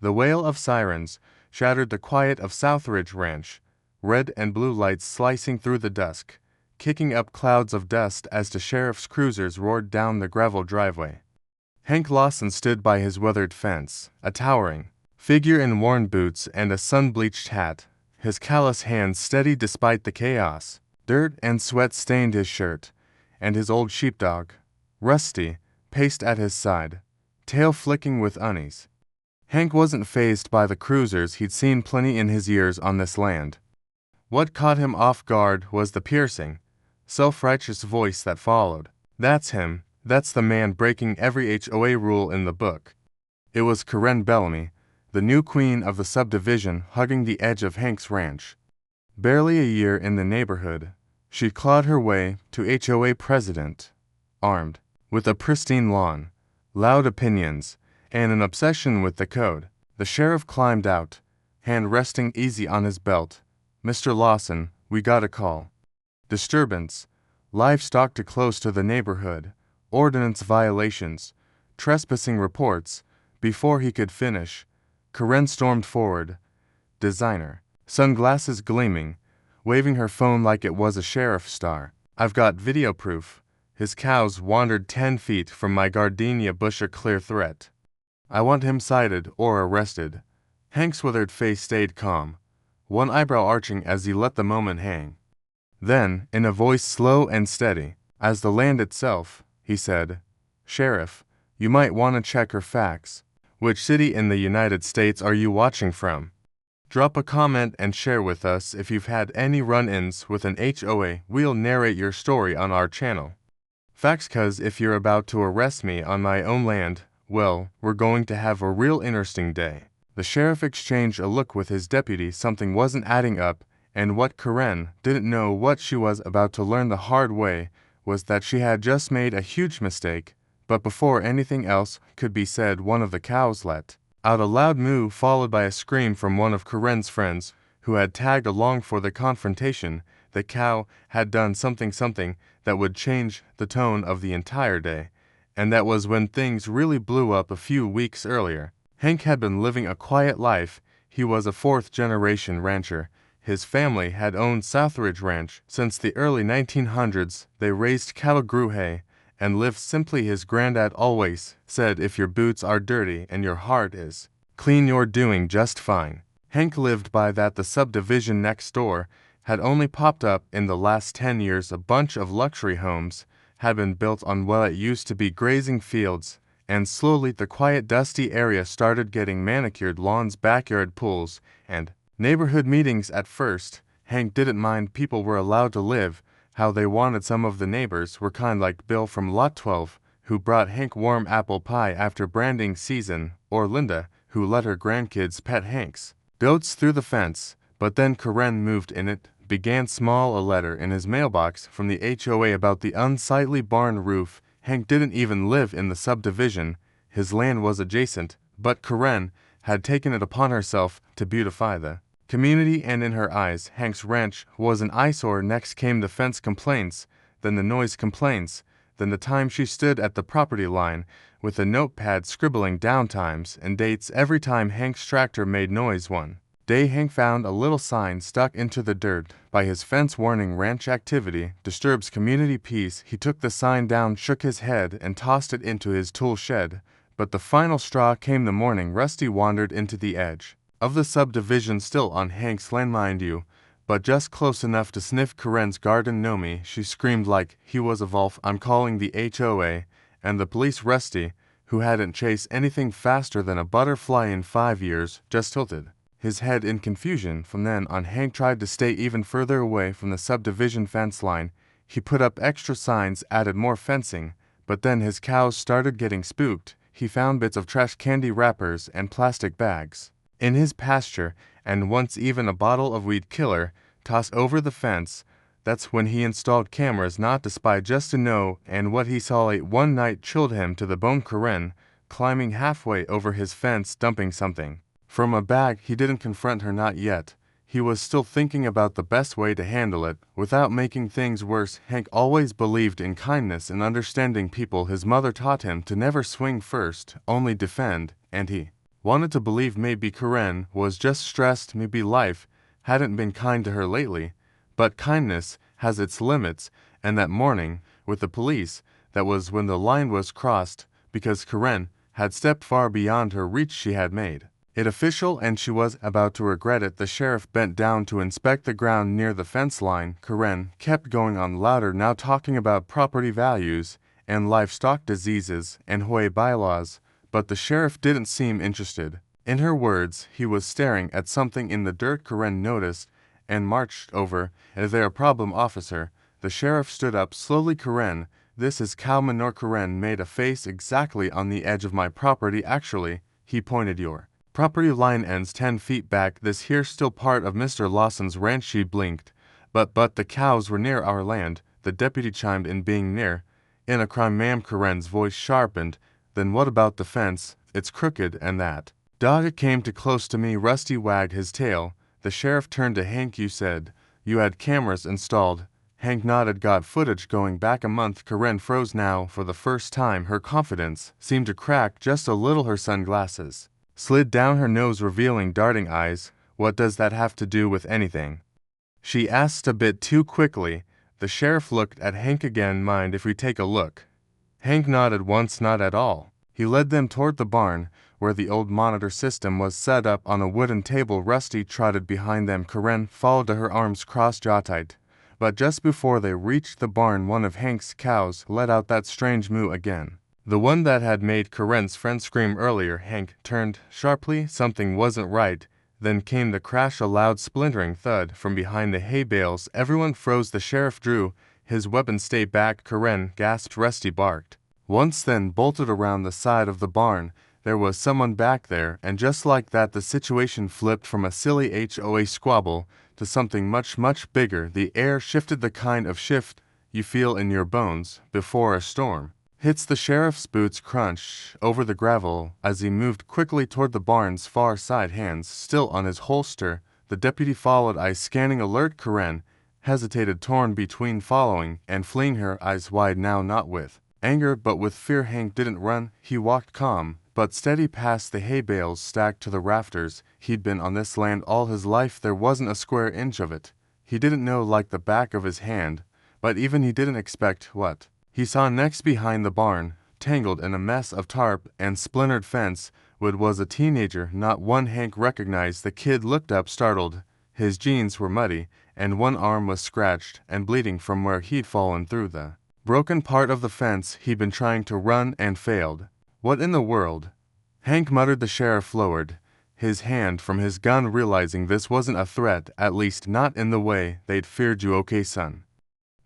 The wail of sirens shattered the quiet of Southridge Ranch, red and blue lights slicing through the dusk, kicking up clouds of dust as the sheriff's cruisers roared down the gravel driveway. Hank Lawson stood by his weathered fence, a towering figure in worn boots and a sun-bleached hat, his callous hands steady despite the chaos. Dirt and sweat stained his shirt, and his old sheepdog, Rusty, paced at his side, tail flicking with unease. Hank wasn't fazed by the cruisers, he'd seen plenty in his years on this land. What caught him off guard was the piercing, self-righteous voice that followed. That's him, that's the man breaking every HOA rule in the book. It was Karen Bellamy, the new queen of the subdivision, hugging the edge of Hank's ranch. Barely a year in the neighborhood, she clawed her way to HOA president, armed with a pristine lawn, loud opinions, and an obsession with the code. The sheriff climbed out, hand resting easy on his belt. "Mr. Lawson, we got a call. Disturbance, livestock too close to the neighborhood, ordinance violations, trespassing reports." Before he could finish, Karen stormed forward, designer, sunglasses gleaming, waving her phone like it was a sheriff's star. "I've got video proof. His cows wandered 10 feet from my gardenia bush, a clear threat. I want him cited or arrested." Hank's withered face stayed calm, one eyebrow arching as he let the moment hang. Then, in a voice slow and steady, as the land itself, he said, "Sheriff, you might want to check her facts. Which city in the United States are you watching from? Drop a comment and share with us if you've had any run-ins with an HOA. We'll narrate your story on our channel. Facts, 'cause if you're about to arrest me on my own land, well, we're going to have a real interesting day." The sheriff exchanged a look with his deputy. Something wasn't adding up, and what Karen didn't know, what she was about to learn the hard way, was that she had just made a huge mistake. But before anything else could be said, one of the cows let out a loud moo, followed by a scream from one of Karen's friends who had tagged along for the confrontation. The cow had done something that would change the tone of the entire day, and that was when things really blew up a few weeks earlier. Hank had been living a quiet life. He was a fourth-generation rancher. His family had owned Southridge Ranch since the early 1900s. They raised cattle, grew hay, and lived simply. His granddad always said, "If your boots are dirty and your heart is clean, you're doing just fine." Hank lived by that. The subdivision next door had only popped up in the last 10 years. A bunch of luxury homes had been built on what used to be grazing fields, and slowly the quiet, dusty area started getting manicured lawns, backyard pools, and neighborhood meetings. At first, Hank didn't mind. People were allowed to live how they wanted. Some of the neighbors were kind, like Bill from Lot 12, who brought Hank warm apple pie after branding season, or Linda, who let her grandkids pet Hank's goats through the fence. But then Karen moved in. It began small, a letter in his mailbox from the HOA about the unsightly barn roof. Hank didn't even live in the subdivision. His land was adjacent, but Karen had taken it upon herself to beautify the community, and in her eyes, Hank's ranch was an eyesore. Next came the fence complaints, then the noise complaints, then the time she stood at the property line with a notepad scribbling down times and dates every time Hank's tractor made noise. One day Hank found a little sign stuck into the dirt by his fence warning, "Ranch activity disturbs community peace." He took the sign down, shook his head, and tossed it into his tool shed. But the final straw came the morning Rusty wandered into the edge of the subdivision, still on Hank's land, mind you, but just close enough to sniff Karen's garden. "Nomi," she screamed like he was a wolf, "I'm calling the HOA and the police." Rusty, who hadn't chased anything faster than a butterfly in 5 years, just tilted his head in confusion. From then on, Hank tried to stay even further away from the subdivision fence line. He put up extra signs, added more fencing, but then his cows started getting spooked. He found bits of trash, candy wrappers, and plastic bags in his pasture, and once even a bottle of weed killer tossed over the fence. That's when he installed cameras, not to spy, just to know, and what he saw late one night chilled him to the bone. Karen climbing halfway over his fence, dumping something from a bag. He didn't confront her, not yet. He was still thinking about the best way to handle it without making things worse. Hank always believed in kindness and understanding people. His mother taught him to never swing first, only defend, and he Wanted to believe maybe Karen was just stressed, maybe life hadn't been kind to her lately, but kindness has its limits, and that morning, with the police, that was when the line was crossed, because Karen had stepped far beyond her reach. She had made it official and she was about to regret it. The sheriff bent down to inspect the ground near the fence line. Karen kept going on louder, now talking about property values and livestock diseases and HOA bylaws, but the sheriff didn't seem interested. In her words, he was staring at something in the dirt. Karen noticed and marched over. "Is there a problem, officer?" The sheriff stood up slowly. "Karen, this is cow manure." Karen made a face. "Exactly on the edge of my property, actually." He pointed. "Your property line ends 10 feet back. This here's still part of Mr. Lawson's ranch." She blinked. But the cows were near our land," the deputy chimed in. "Being near in a crime, ma'am." Karen's voice sharpened. "Then what about the fence? It's crooked, and that dog came too close to me." Rusty wagged his tail. The sheriff turned to Hank. "You said you had cameras installed." Hank nodded. "Got footage going back a month." Karen froze now. For the first time, her confidence seemed to crack just a little. Her sunglasses slid down her nose, revealing darting eyes. "What does that have to do with anything?" she asked a bit too quickly. The sheriff looked at Hank again. "Mind if we take a look?" Hank nodded once. "Not at all." He led them toward the barn, where the old monitor system was set up on a wooden table. Rusty trotted behind them. Karen followed, her arms crossed, jaw tight. But just before they reached the barn, one of Hank's cows let out that strange moo again. The one that had made Karen's friend scream earlier. Hank turned sharply. Something wasn't right. Then came the crash, a loud splintering thud from behind the hay bales. Everyone froze. The sheriff drew his weapon. "Stay back." Karen gasped. Rusty barked once, then bolted around the side of the barn. There was someone back there, and just like that the situation flipped from a silly HOA squabble to something much bigger. The air shifted, the kind of shift you feel in your bones before a storm hits. The sheriff's boots crunched over the gravel as he moved quickly toward the barn's far side, hands still on his holster. The deputy followed, eyes scanning, alert. Karen hesitated, torn between following and fleeing, her eyes wide now, not with anger but with fear. Hank didn't run. He walked calm but steady past the hay bales stacked to the rafters. He'd been on this land all his life. There wasn't a square inch of it he didn't know like the back of his hand, but even he didn't expect what he saw next. Behind the barn, tangled in a mess of tarp and splintered fence wood, was a teenager, not one Hank recognized. The kid looked up, startled. His jeans were muddy, and one arm was scratched and bleeding from where he'd fallen through the broken part of the fence. He'd been trying to run and failed. "What in the world?" Hank muttered. The sheriff lowered his hand from his gun, realizing this wasn't a threat, at least not in the way they'd feared. "You okay, son?"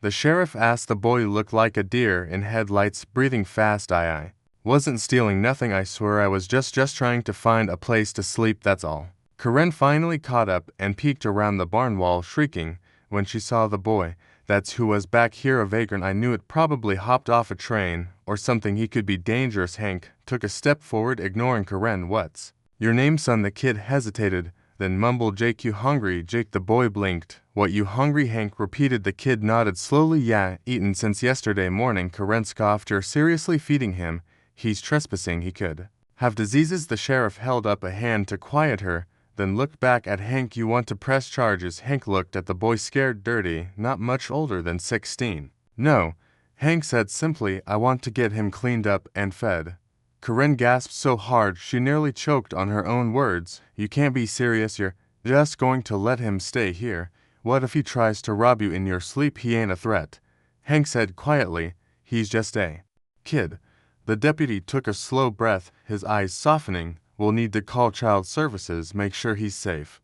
the sheriff asked. The boy looked like a deer in headlights, breathing fast. I wasn't stealing nothing, I swear. I was just trying to find a place to sleep, that's all." Karen finally caught up and peeked around the barn wall, shrieking when she saw the boy. "That's who was back here, a vagrant. I knew it. Probably hopped off a train or something. He could be dangerous." Hank took a step forward, ignoring Karen. "What's your name, son?" The kid hesitated, then mumbled, "Jake." "You hungry, Jake?" The boy blinked. "What, you hungry?" Hank repeated. The kid nodded slowly. "Yeah, eaten since yesterday morning." Karen scoffed. "You're seriously feeding him? He's trespassing. He could have diseases." The sheriff held up a hand to quiet her, then looked back at Hank. "You want to press charges?" Hank looked at the boy, scared. "Dirty, not much older than 16. "No," Hank said simply. "I want to get him cleaned up and fed." Karen gasped so hard she nearly choked on her own words. "You can't be serious. You're just going to let him stay here? What if he tries to rob you in your sleep?" "He ain't a threat," Hank said quietly. "He's just a kid." The deputy took a slow breath, his eyes softening. "We'll need to call child services, make sure he's safe."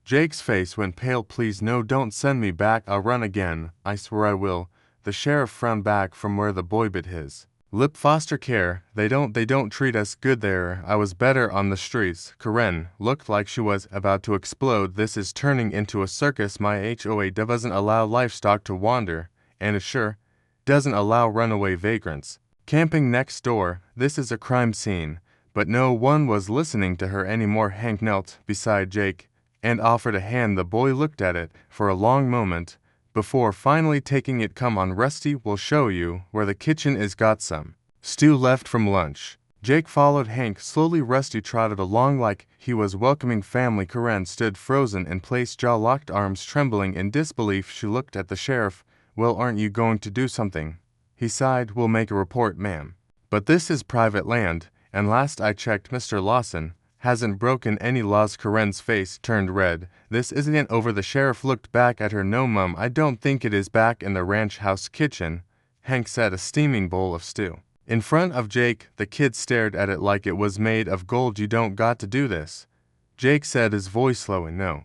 Jake's face went pale. "Please, no, don't send me back. I'll run again. I swear I will." The sheriff frowned back from where the boy bit his lip. "Foster care, they don't treat us good there. I was better on the streets." Karen looked like she was about to explode. "This is turning into a circus. My HOA doesn't allow livestock to wander, and it sure doesn't allow runaway vagrants camping next door. This is a crime scene." But no one was listening to her anymore. Hank knelt beside Jake and offered a hand. The boy looked at it for a long moment before finally taking it. "Come on, Rusty, we'll show you where the kitchen is. Got some stew left from lunch?" Jake followed Hank. Slowly Rusty trotted along like he was welcoming family. Karen stood frozen in place, jaw locked, arms trembling in disbelief. She looked at the sheriff. Well, aren't you going to do something? He sighed. We'll make a report, ma'am. But this is private land, and last I checked Mr. Lawson hasn't broken any laws. Karen's face turned red. This isn't over. The sheriff looked back at her. No, mum, I don't think it is. Back in the ranch house kitchen, Hank set a steaming bowl of stew in front of Jake. The kid stared at it like it was made of gold. You don't got to do this, Jake said, his voice low. And no,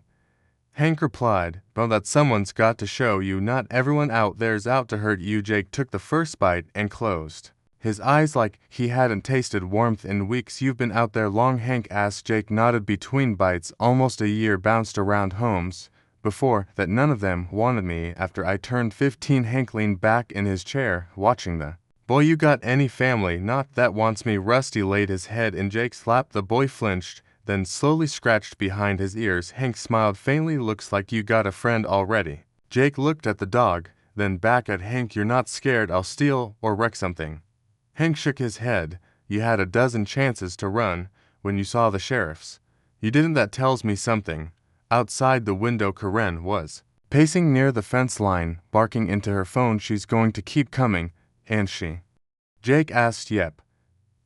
Hank replied, well, that someone's got to show you. Not everyone out there's out to hurt you. Jake took the first bite and closed his eyes like he hadn't tasted warmth in weeks. You've been out there long? Hank asked. Jake nodded between bites. Almost a year. Bounced around homes before that. None of them wanted me after I turned 15. Hank leaned back in his chair, watching the boy. You got any family not that wants me? Rusty laid his head in Jake's lap. The boy flinched, then slowly scratched behind his ears. Hank smiled faintly. Looks like you got a friend already. Jake looked at the dog, then back at Hank. You're not scared I'll steal or wreck something? Hank shook his head. You had a dozen chances to run when you saw the sheriffs. You didn't. That tells me something. Outside the window, Karen was pacing near the fence line, barking into her phone. She's going to keep coming, and she? Jake asked. Yep,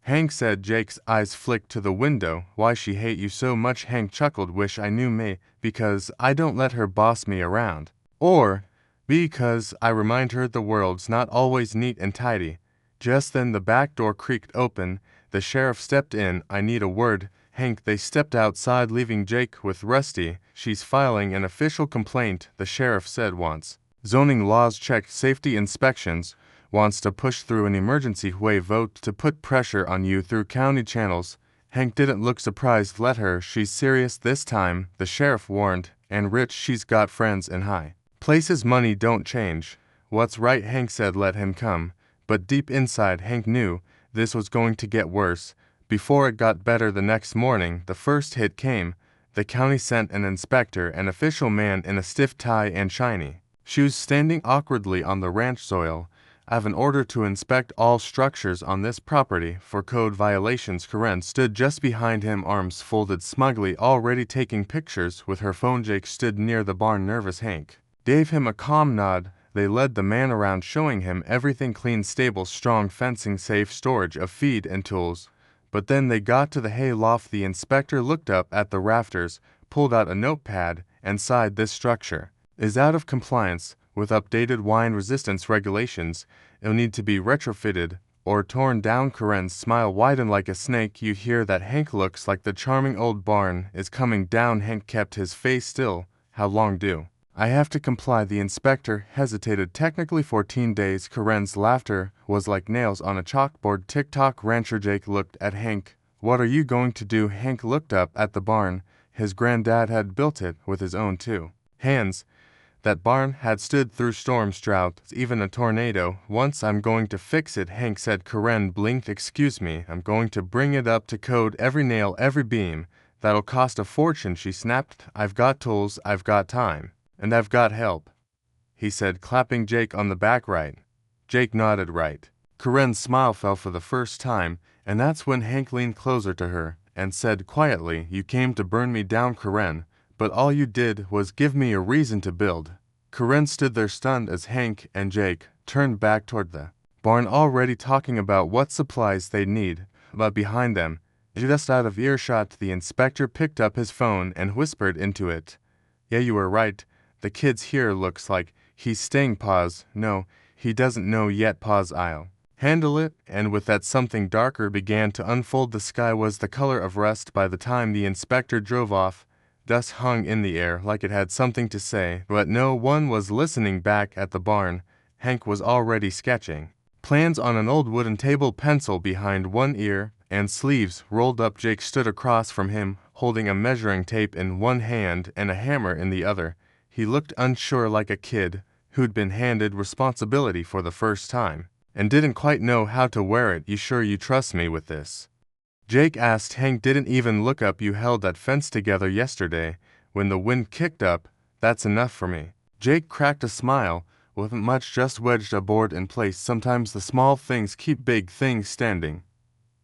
Hank said. Jake's eyes flicked to the window. Why she hate you so much? Hank chuckled. Wish I knew. Me, because I don't let her boss me around. Or because I remind her the world's not always neat and tidy. Just then the back door creaked open. The sheriff stepped in. I need a word, Hank. They stepped outside, leaving Jake with Rusty. She's filing an official complaint, the sheriff said. Wants zoning laws checked, safety inspections, wants to push through an emergency HOA vote to put pressure on you through county channels. Hank didn't look surprised. Let her, she's serious this time, the sheriff warned, and rich. She's got friends in high places. Money don't change what's right, Hank said. Let him come. But deep inside, Hank knew this was going to get worse before it got better. The next morning, the first hit came. The county sent an inspector, an official man in a stiff tie and shiny shoes, standing awkwardly on the ranch soil. I have an order to inspect all structures on this property for code violations. Karen stood just behind him, arms folded smugly, already taking pictures with her phone. Jake stood near the barn, nervous. Hank gave him a calm nod. They led the man around, showing him everything: clean stables, strong fencing, safe storage of feed and tools. But then they got to the hay loft. The inspector looked up at the rafters, pulled out a notepad, and sighed. This structure is out of compliance with updated wine resistance regulations. It'll need to be retrofitted or torn down. Karen's smile widened like a snake. You hear that, Hank? Looks like the charming old barn is coming down. Hank kept his face still. How long do I have to comply? The inspector hesitated. Technically 14 days. Karen's laughter was like nails on a chalkboard. Tick-tock. Rancher Jake looked at Hank. What are you going to do? Hank looked up at the barn. His granddad had built it with his own 2 hands. That barn had stood through storms, droughts, even a tornado once. I'm going to fix it, Hank said. Karen blinked. Excuse me, I'm going to bring it up to code, every nail, every beam. That'll cost a fortune, she snapped. I've got tools, I've got time. And I've got help, he said, clapping Jake on the back. Right. Jake nodded. Right. Karen's smile fell for the first time, and that's when Hank leaned closer to her and said quietly, you came to burn me down, Karen, but all you did was give me a reason to build. Karen stood there stunned as Hank and Jake turned back toward the barn, already talking about what supplies they'd need. But behind them, just out of earshot, the inspector picked up his phone and whispered into it. Yeah, you were right. The kid's here. Looks like he's staying. Pause. No, he doesn't know yet. Pause. I'll handle it. And with that, something darker began to unfold. The sky was the color of rust by the time the inspector drove off. Dust hung in the air like it had something to say, but no one was listening. Back at the barn, Hank was already sketching plans on an old wooden table, pencil behind one ear and sleeves rolled up. Jake stood across from him, holding a measuring tape in one hand and a hammer in the other. He looked unsure, like a kid who'd been handed responsibility for the first time and didn't quite know how to wear it. You sure you trust me with this? Jake asked. Hank didn't even look up. You held that fence together yesterday when the wind kicked up. That's enough for me. Jake cracked a smile. Wasn't much, just wedged a board in place. Sometimes the small things keep big things standing.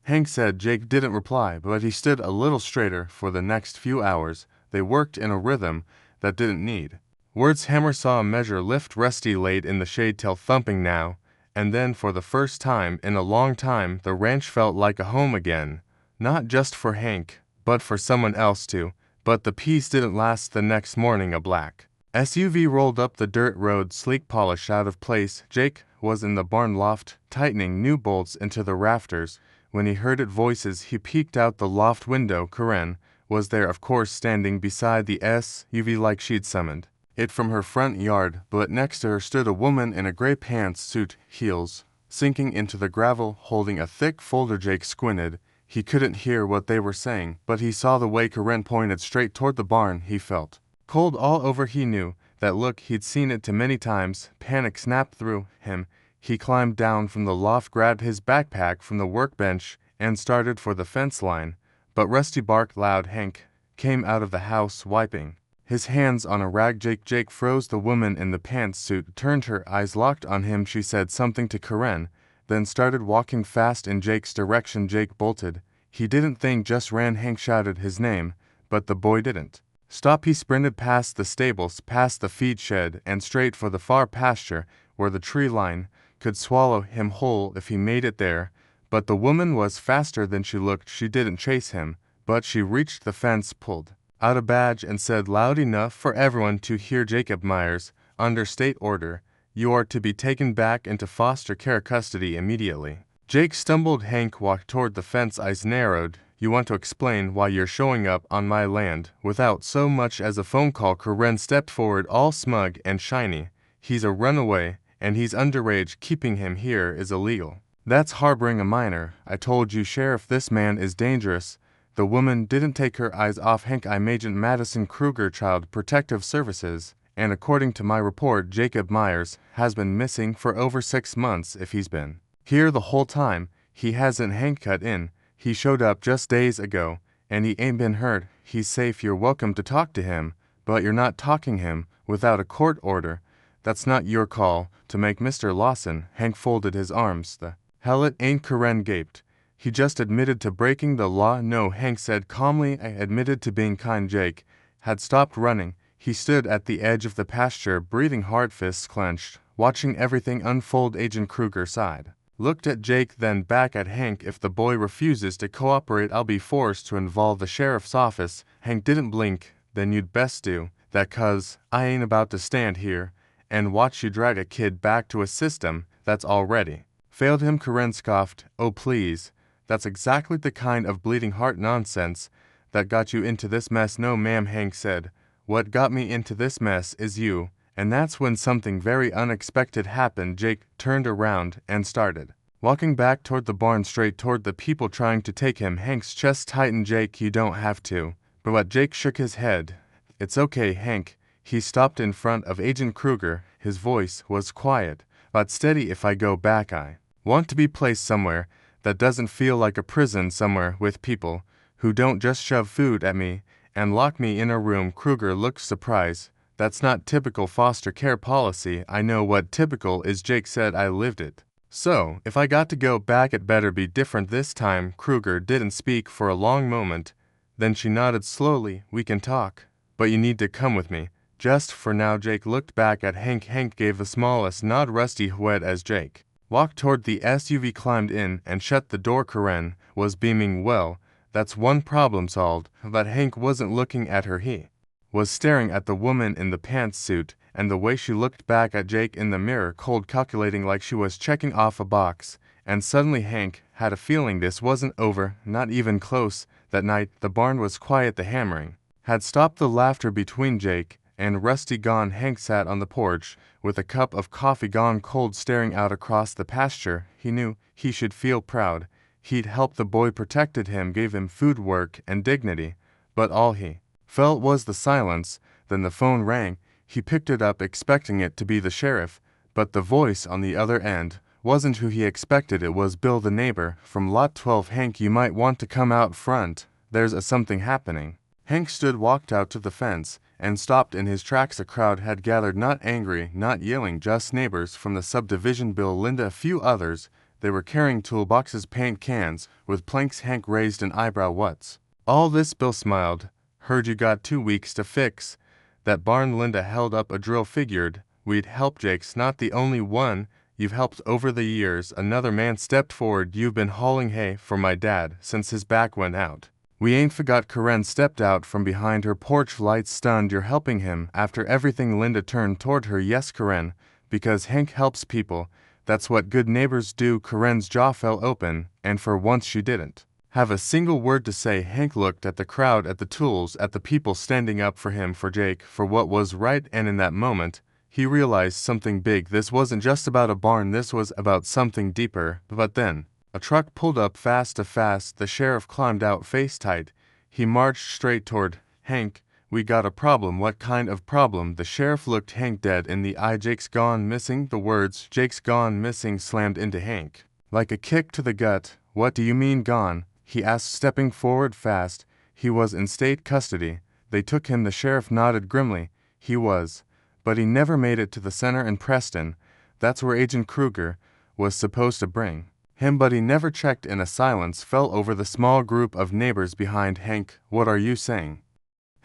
Hank said. Jake didn't reply, but he stood a little straighter. For the next few hours, they worked in a rhythm that didn't need words. Hammer saw a measure lift. Rusty laid in the shade till thumping now, and then for the first time in a long time the ranch felt like a home again. Not just for Hank, but for someone else too. But the peace didn't last. The next morning a black SUV rolled up the dirt road, sleek, polished, out of place. Jake was in the barn loft, tightening new bolts into the rafters. When he heard voices, he peeked out the loft window. Karen was there, of course, standing beside the SUV like she'd summoned it from her front yard, but next to her stood a woman in a gray pantsuit, heels sinking into the gravel, holding a thick folder. Jake squinted. He couldn't hear what they were saying, but he saw the way Karen pointed straight toward the barn. He felt cold all over. He knew that look. He'd seen it too many times. Panic snapped through him. He climbed down from the loft, grabbed his backpack from the workbench, and started for the fence line. But Rusty barked loud. Hank came out of the house, wiping his hands on a rag. Jake froze. The woman in the pantsuit turned, her eyes locked on him. She said something to Karen, then started walking fast in Jake's direction. Jake bolted. He didn't think, just ran. Hank shouted his name, but the boy didn't stop. He sprinted past the stables, past the feed shed, and straight for the far pasture where the tree line could swallow him whole if he made it there. But the woman was faster than she looked. She didn't chase him, but she reached the fence, pulled out a badge, and said loud enough for everyone to hear, "Jacob Myers, under state order, you are to be taken back into foster care custody immediately." Jake stumbled. Hank walked toward the fence, eyes narrowed. "You want to explain why you're showing up on my land without so much as a phone call?" Karen stepped forward, all smug and shiny. "He's a runaway, and he's underage. Keeping him here is illegal. That's harboring a minor. I told you, Sheriff, this man is dangerous." The woman didn't take her eyes off Hank. "I'm Agent Madison Kruger, Child Protective Services, and according to my report, Jacob Myers has been missing for over 6 months. If he's been here the whole time, he hasn't." Hank cut in. "He showed up just days ago, and he ain't been hurt. He's safe. You're welcome to talk to him, but you're not talking him without a court order. That's not your call to make, Mr. Lawson." Hank folded his arms. "The hell it ain't." Karen gaped. "He just admitted to breaking the law." "No," Hank said calmly, "I admitted to being kind." Jake had stopped running. He stood at the edge of the pasture, breathing hard, fists clenched, watching everything unfold. Agent Kruger sighed, looked at Jake, then back at Hank. "If the boy refuses to cooperate, I'll be forced to involve the sheriff's office." Hank didn't blink. "Then you'd best do that, 'cause I ain't about to stand here and watch you drag a kid back to a system that's already failed him." Karen scoffed. "Oh, please. That's exactly the kind of bleeding heart nonsense that got you into this mess." "No, ma'am," Hank said. "What got me into this mess is you." And that's when something very unexpected happened. Jake turned around and started walking back toward the barn, straight toward the people trying to take him. Hank's chest tightened. "Jake, you don't have to." But Jake shook his head. "It's okay, Hank." He stopped in front of Agent Kruger. His voice was quiet but steady. "If I go back, I want to be placed somewhere that doesn't feel like a prison, somewhere with people who don't just shove food at me and lock me in a room." Kruger looked surprised. "That's not typical foster care policy." "I know what typical is," Jake said. "I lived it. So, if I got to go back, it better be different this time." Kruger didn't speak for a long moment. Then she nodded slowly. "We can talk, but you need to come with me. Just for now." Jake looked back at Hank. Hank gave the smallest nod. Rusty whed as Jake walked toward the SUV, climbed in, and shut the door. Karen was beaming. "Well, that's one problem solved." But Hank wasn't looking at her. He was staring at the woman in the pantsuit, and the way she looked back at Jake in the mirror, cold, calculating, like she was checking off a box. And suddenly Hank had a feeling this wasn't over, not even close. That night, the barn was quiet. The hammering had stopped, the laughter between Jake and Rusty gone. Hank sat on the porch with a cup of coffee gone cold, staring out across the pasture. He knew he should feel proud. He'd helped the boy, protected him, gave him food, work, and dignity. But all he felt was the silence. Then the phone rang. He picked it up, expecting it to be the sheriff. But the voice on the other end wasn't who he expected. It was Bill, the neighbor from Lot 12. "Hank, you might want to come out front. There's something happening." Hank stood, walked out to the fence, and stopped in his tracks. A crowd had gathered, not angry, not yelling, just neighbors from the subdivision. Bill, Linda, a few others. They were carrying toolboxes, paint cans, with planks. Hank raised an eyebrow. What's all this? Bill smiled. Heard you got 2 weeks to fix that barn. Linda held up a drill. Figured we'd help. Jake's not the only one you've helped over the years. Another man stepped forward. You've been hauling hay for my dad since his back went out. We ain't forgot. Karen stepped out from behind her porch light. Stunned. You're helping him after everything? Linda turned toward her. Yes, Karen, because Hank helps people. That's what good neighbors do. Karen's jaw fell open, and for once she didn't have a single word to say. Hank looked at the crowd, at the tools, at the people standing up for him, for Jake, for what was right, and in that moment, he realized something big. This wasn't just about a barn, this was about something deeper. But then, a truck pulled up fast. The sheriff climbed out, face tight. He marched straight toward Hank. We got a problem. What kind of problem? The sheriff looked Hank dead in the eye. Jake's gone missing. The words, Jake's gone missing, slammed into Hank like a kick to the gut. What do you mean gone? He asked, stepping forward fast. He was in state custody. They took him. The sheriff nodded grimly. He was. But he never made it to the center in Preston. That's where Agent Kruger was supposed to bring him, but he never checked. In a silence fell over the small group of neighbors behind Hank. What are you saying?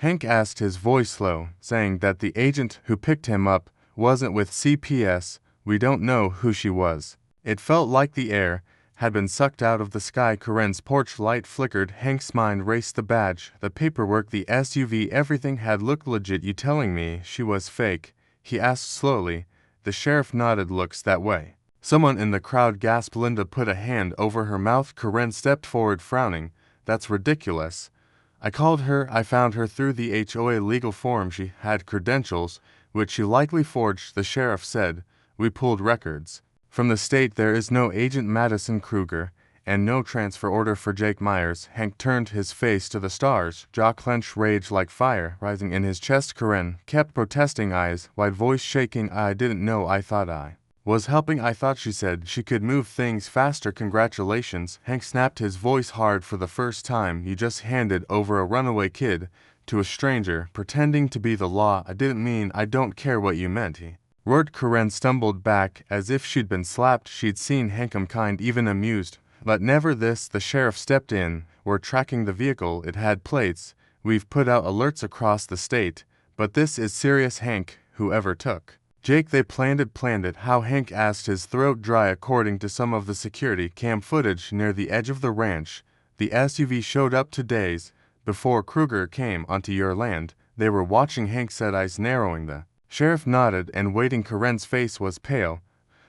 Hank asked, his voice low, saying that the agent who picked him up wasn't with CPS. We don't know who she was. It felt like the air had been sucked out of the sky. Karen's porch light flickered. Hank's mind raced. The badge, the paperwork, the SUV, everything had looked legit. You telling me she was fake? He asked slowly. The sheriff nodded. Looks that way. Someone in the crowd gasped. Linda put a hand over her mouth. Karen stepped forward, frowning. That's ridiculous. I called her. I found her through the HOA legal form. She had credentials, which she likely forged. The sheriff said. We pulled records from the state. There is no Agent Madison Kruger, and no transfer order for Jake Myers. Hank turned his face to the stars, jaw clenched, rage like fire rising in his chest. Karen kept protesting, eyes wide, voice shaking. I didn't know. I thought I was helping. I thought she said she could move things faster. Congratulations. Hank snapped, his voice hard for the first time. You just handed over a runaway kid to a stranger, pretending to be the law. I didn't mean. I don't care what you meant, he roared. Karen stumbled back as if she'd been slapped. She'd seen Hank unkind, even amused, but never this. The sheriff stepped in. We're tracking the vehicle. It had plates. We've put out alerts across the state, but this is serious. Hank, whoever took Jake, they planned it. How? Hank asked, his throat dry. According to some of the security cam footage near the edge of the ranch, the SUV showed up 2 days before Kruger came onto your land. They were watching. Hank said, eyes narrowing. The sheriff nodded and waiting. Karen's face was pale.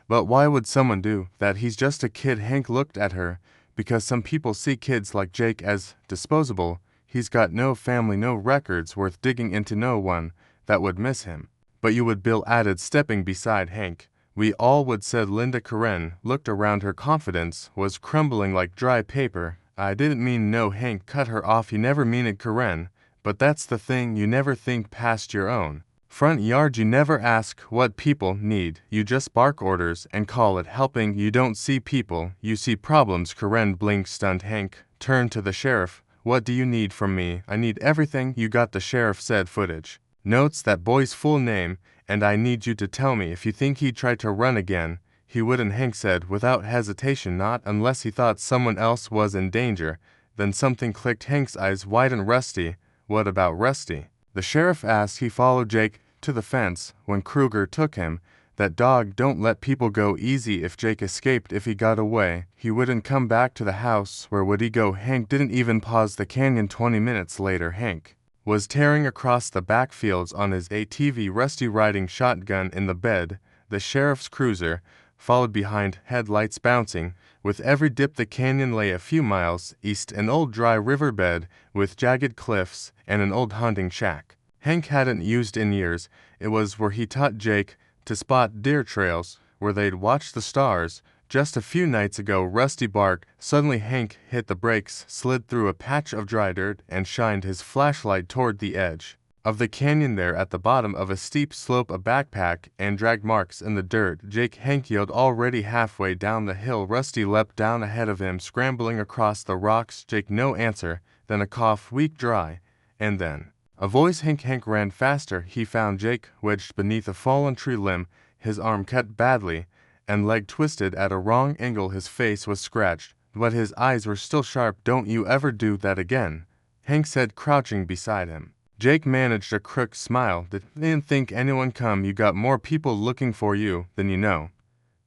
But why would someone do that? He's just a kid. Hank looked at her. Because some people see kids like Jake as disposable. He's got no family, no records worth digging into, no one that would miss him. But you would, Bill added, stepping beside Hank. We all would, said Linda. Karen looked around. Her confidence was crumbling like dry paper. I didn't mean no. Hank cut her off. You never mean it, Karen. But that's the thing, you never think past your own front yard. You never ask what people need. You just bark orders and call it helping. You don't see people, you see problems. Karen blinked, stunned. Hank turned to the sheriff. What do you need from me? I need everything you got, the sheriff said. Footage, notes, that boy's full name, and I need you to tell me if you think he tried to run again. He wouldn't, Hank said without hesitation. Not unless he thought someone else was in danger. Then something clicked. Hank's eyes widened. Rusty? What about Rusty? The sheriff asked. He followed Jake to the fence when Kruger took him. That dog don't let people go easy. If Jake escaped, if he got away, he wouldn't come back to the house. Where would he go? Hank didn't even pause. The canyon. 20 minutes later, Hank was tearing across the backfields on his ATV, Rusty riding shotgun in the bed. The sheriff's cruiser followed behind, headlights bouncing. With every dip, the canyon lay a few miles east, an old dry riverbed with jagged cliffs and an old hunting shack Hank hadn't used in years. It was where he taught Jake to spot deer trails, where they'd watch the stars. Just a few nights ago, Rusty barked. Suddenly Hank hit the brakes, slid through a patch of dry dirt, and shined his flashlight toward the edge of the canyon. There at the bottom of a steep slope, a backpack and drag marks in the dirt. Jake, Hank yelled. Already halfway down the hill, Rusty leapt down ahead of him, scrambling across the rocks. Jake, no answer. Then a cough, weak, dry, and then a voice. Hank ran faster. He found Jake wedged beneath a fallen tree limb, his arm cut badly, and leg twisted at a wrong angle. His face was scratched, but his eyes were still sharp. "Don't you ever do that again," Hank said, crouching beside him. Jake managed a crooked smile. "Didn't think anyone come. You got more people looking for you than you know,"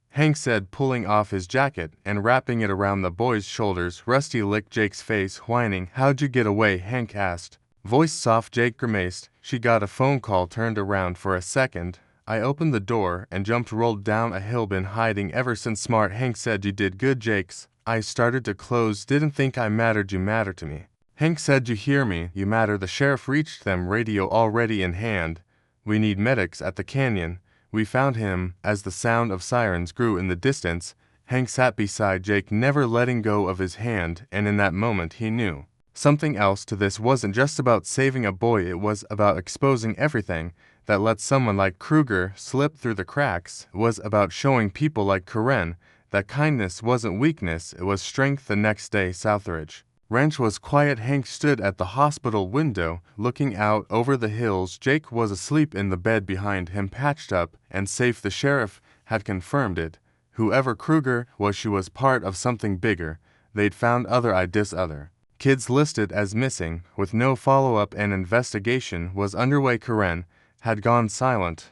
Hank said, pulling off his jacket and wrapping it around the boy's shoulders. Rusty licked Jake's face, whining. "How'd you get away?" Hank asked. Voice soft. Jake grimaced. "She got a phone call." Turned around for a second. "I opened the door and jumped, rolled down a hill, been hiding ever since." "Smart," Hank said. "You did good." Jake's eyes started to close. "Didn't think I mattered." "You matter to me," Hank said. "You hear me? You matter." The sheriff reached them, radio already in hand. "We need medics at the canyon. We found him." As the sound of sirens grew in the distance, Hank sat beside Jake, never letting go of his hand, and in that moment he knew something else. To this wasn't just about saving a boy, it was about exposing everything that let someone like Kruger slip through the cracks. It was about showing people like Karen that kindness wasn't weakness, it was strength. The next day, Southridge Ranch was quiet. Hank stood at the hospital window, looking out over the hills. Jake was asleep in the bed behind him, patched up and safe. The sheriff had confirmed it. Whoever Kruger was, she was part of something bigger. They'd found other kids listed as missing, with no follow-up. An investigation was underway. Karen had gone silent.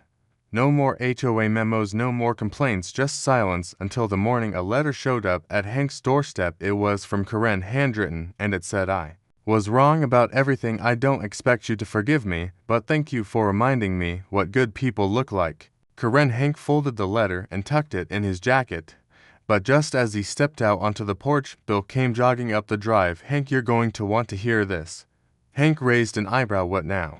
No more HOA memos, no more complaints, just silence until the morning a letter showed up at Hank's doorstep. It was from Karen, handwritten, and it said, "I was wrong about everything. I don't expect you to forgive me, but thank you for reminding me what good people look like." Karen. Hank folded the letter and tucked it in his jacket. But just as he stepped out onto the porch, Bill came jogging up the drive. "Hank, you're going to want to hear this." Hank raised an eyebrow. "What now?"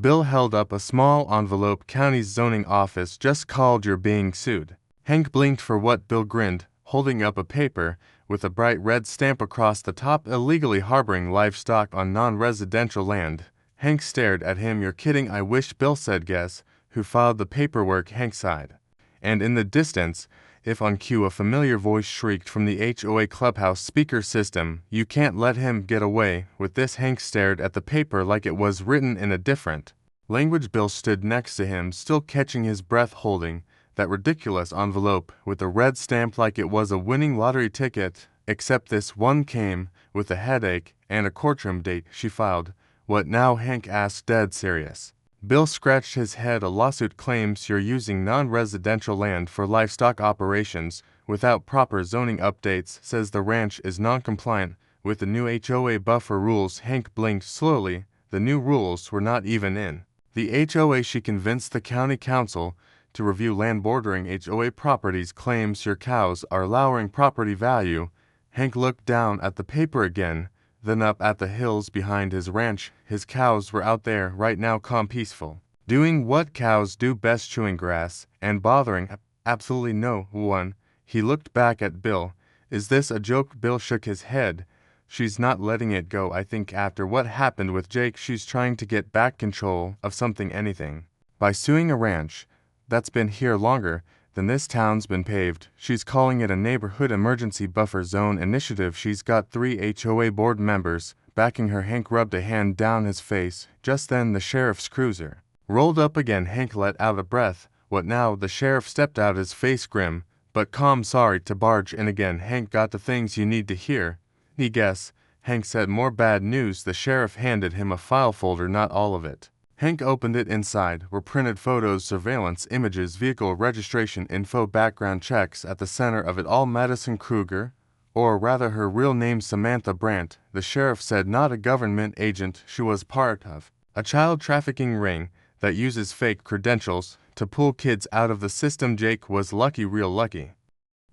Bill held up a small envelope. "County's zoning office just called. You're being sued." Hank blinked. "For what?" Bill grinned, holding up a paper with a bright red stamp across the top. "Illegally harboring livestock on non-residential land." Hank stared at him. "You're kidding." "I wish." Bill said. "Guess who filed the paperwork?" Hank sighed. And in the distance, if on cue, a familiar voice shrieked from the HOA clubhouse speaker system. "You can't let him get away with this." Hank stared at the paper like it was written in a different language. Bill stood next to him, still catching his breath, holding that ridiculous envelope with a red stamp like it was a winning lottery ticket. Except this one came with a headache and a courtroom date. "She filed." "What now?" Hank asked, dead serious. Bill scratched his head. "A lawsuit claims you're using non-residential land for livestock operations without proper zoning updates. Says the ranch is non-compliant with the new HOA buffer rules." Hank blinked slowly. The new rules were not even in the HOA. "She convinced the county council to review land bordering HOA properties. Claims your cows are lowering property value." Hank looked down at the paper again, then up at the hills behind his ranch. His cows were out there right now, calm, peaceful, doing what cows do best, chewing grass and bothering absolutely no one. He looked back at Bill. "Is this a joke?" Bill shook his head. "She's not letting it go. I think after what happened with Jake, she's trying to get back control of something, anything, by suing a ranch that's been here longer than this town's been paved. She's calling it a neighborhood emergency buffer zone initiative. She's got 3 HOA board members backing her." Hank rubbed a hand down his face. Just then the sheriff's cruiser rolled up again. Hank let out a breath. "What now?" The sheriff stepped out, his face grim but calm. "Sorry to barge in again." Hank, "Got the things you need to hear?" "He guess," Hank said. "More bad news." The sheriff handed him a file folder. "Not all of it." Hank opened it. Inside were printed photos, surveillance images, vehicle registration info, background checks. At the center of it all, Madison Kruger, or rather her real name, Samantha Brandt. The sheriff said, "Not a government agent. She was part of a child trafficking ring that uses fake credentials to pull kids out of the system. Jake was lucky, real lucky."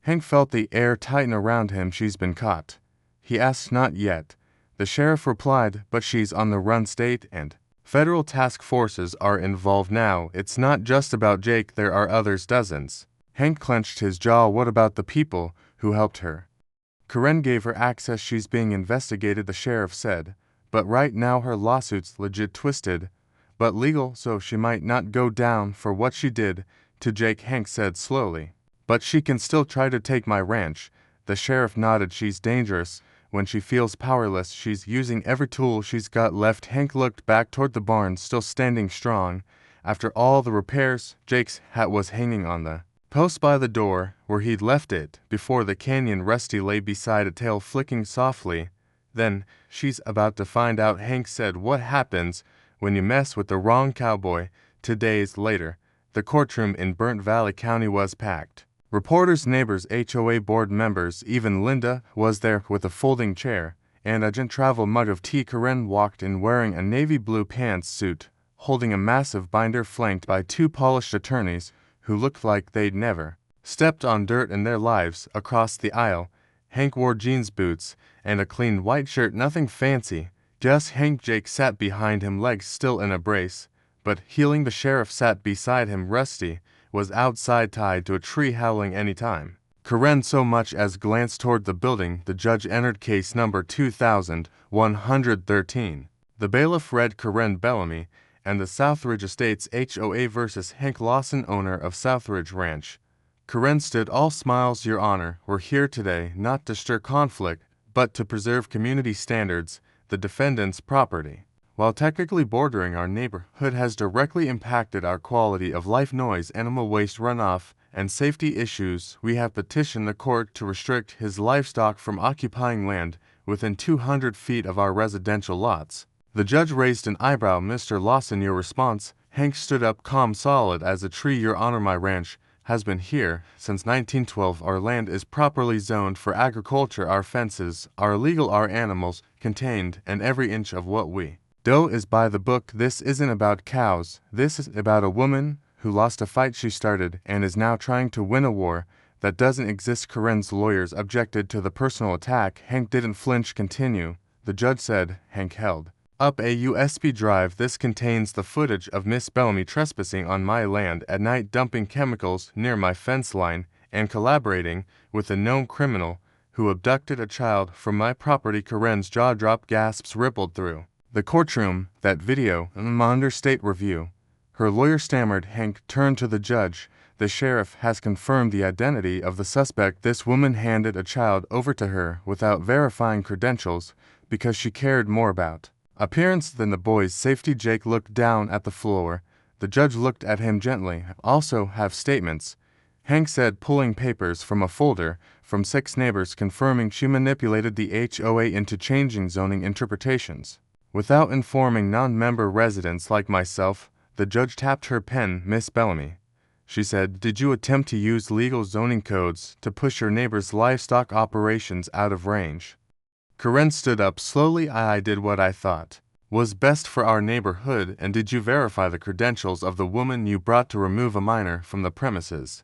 Hank felt the air tighten around him. "She's been caught?" he asked. "Not yet," the sheriff replied, "but she's on the run. State and federal task forces are involved now. It's not just about Jake, there are others, dozens." Hank clenched his jaw. "What about the people who helped her?" "Karen gave her access. She's being investigated," the sheriff said. "But right now her lawsuit's legit, twisted, but legal, so she might not go down for what she did to Jake," Hank said slowly. "But she can still try to take my ranch." The sheriff nodded. "She's dangerous. When she feels powerless, she's using every tool she's got left." Hank looked back toward the barn, still standing strong after all the repairs. Jake's hat was hanging on the Close by the door, where he'd left it, before the canyon Rusty lay beside a tail flicking softly. Then, she's about to find out, Hank said. What happens when you mess with the wrong cowboy? 2 days later, the courtroom in Burnt Valley County was packed. Reporters, neighbors, HOA board members, even Linda was there with a folding chair and a giant travel mug of tea. Karen walked in wearing a navy blue pantsuit, holding a massive binder flanked by 2 polished attorneys who looked like they'd never stepped on dirt in their lives. Across the aisle, Hank wore jeans boots and a clean white shirt, nothing fancy, just Hank. Jake sat behind him, legs still in a brace, but healing. The sheriff sat beside him. Rusty was outside, tied to a tree, howling any time Karen so much as glanced toward the building. The judge entered case number 2113. The bailiff read Karen Bellamy and the Southridge Estates HOA versus Hank Lawson, owner of Southridge Ranch. Karen stood, all smiles. Your Honor, we're here today not to stir conflict, but to preserve community standards. The defendant's property, while technically bordering our neighborhood, has directly impacted our quality of life. Noise, animal waste, runoff, and safety issues. We have petitioned the court to restrict his livestock from occupying land within 200 feet of our residential lots. The judge raised an eyebrow. Mr. Lawson, your response? Hank stood up, calm, solid as a tree. Your Honor, my ranch has been here since 1912. Our land is properly zoned for agriculture. Our fences are legal, our animals contained, and every inch of what we do is by the book. This isn't about cows. This is about a woman who lost a fight she started and is now trying to win a war that doesn't exist. Karen's lawyers objected to the personal attack. Hank didn't flinch. Continue, the judge said. Hank held up a USB drive. This contains the footage of Miss Bellamy trespassing on my land at night, dumping chemicals near my fence line, and collaborating with a known criminal who abducted a child from my property. Karen's jaw dropped. Gasps rippled through the courtroom. That video, under state review, her lawyer stammered. Hank turned to the judge. The sheriff has confirmed the identity of the suspect. This woman handed a child over to her without verifying credentials because she cared more about appearance than the boy's safety. Jake looked down at the floor. The judge looked at him gently. Also have statements, Hank said, pulling papers from a folder from 6 neighbors confirming she manipulated the HOA into changing zoning interpretations without informing non-member residents like myself. The judge tapped her pen. Miss Bellamy, she said, did you attempt to use legal zoning codes to push your neighbor's livestock operations out of range? Karen stood up slowly. I did what I thought was best for our neighborhood. And did you verify the credentials of the woman you brought to remove a minor from the premises?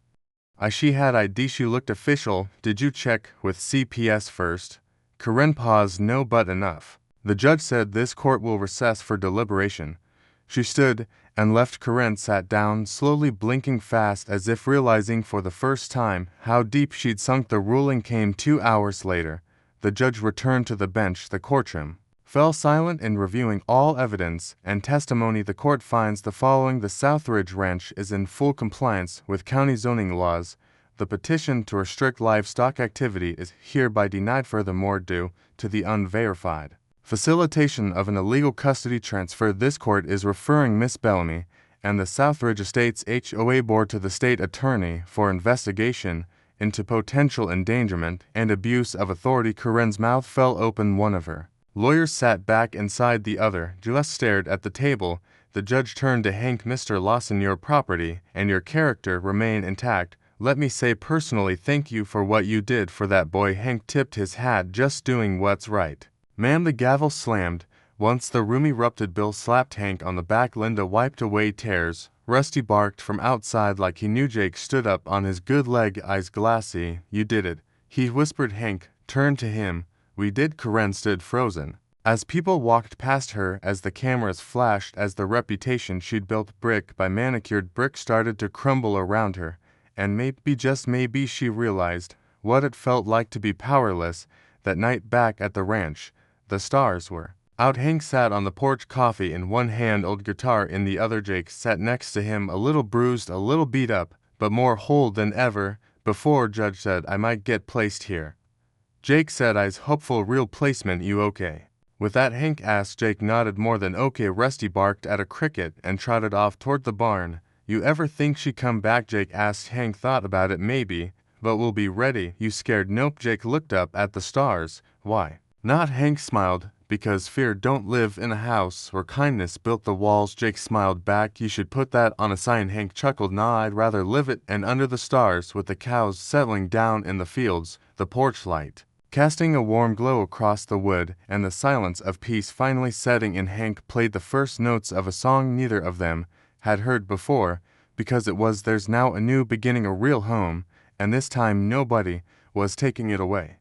She had ID. She looked official. Did you check with CPS first? Karen paused. No, but enough. The judge said this court will recess for deliberation. She stood and left. Karen sat down, slowly, blinking fast as if realizing for the first time how deep she'd sunk. The ruling came 2 hours later. The judge returned to the bench. The courtroom fell silent in reviewing all evidence and testimony. The court finds the following: the Southridge Ranch is in full compliance with county zoning laws. The petition to restrict livestock activity is hereby denied. Furthermore, due to the unverified facilitation of an illegal custody transfer, this court is referring Miss Bellamy and the Southridge Estates HOA board to the state attorney for investigation into potential endangerment and abuse of authority. Karen's mouth fell open. One of her lawyers sat back inside. The other just stared at the table. The judge turned to Hank. Mr. Lawson, your property and your character remain intact. Let me say personally, thank you for what you did for that boy. Hank tipped his hat. Just doing what's right, ma'am. The gavel slammed. Once the room erupted. Bill slapped Hank on the back. Linda wiped away tears. Rusty barked from outside like he knew. Jake stood up on his good leg, eyes glassy. You did it, he whispered. Hank turned to him. We did. Karen stood frozen as people walked past her, as the cameras flashed, as the reputation she'd built brick by manicured brick started to crumble around her. And maybe, just maybe, she realized what it felt like to be powerless. That night back at the ranch, the stars were out. Hank sat on the porch, coffee in one hand, old guitar in the other. Jake sat next to him, a little bruised, a little beat up, but more whole than ever before. Judge said I might get placed here. Jake said eyes hopeful. Real placement, you okay with that? Hank asked. Jake nodded. More than okay. Rusty barked at a cricket and trotted off toward the barn. You ever think she come back? Jake asked. Hank thought about it. Maybe, but we'll be ready. You scared? Nope. Jake looked up at the stars. Why not? Hank smiled. Because fear don't live in a house where kindness built the walls. Jake smiled back. You should put that on a sign. Hank chuckled. Nah, I'd rather live it and under the stars with the cows settling down in the fields, the porch light casting a warm glow across the wood, and the silence of peace finally setting in. Hank played the first notes of a song neither of them had heard before, because it was There's now a new beginning, a real home, and this time nobody was taking it away.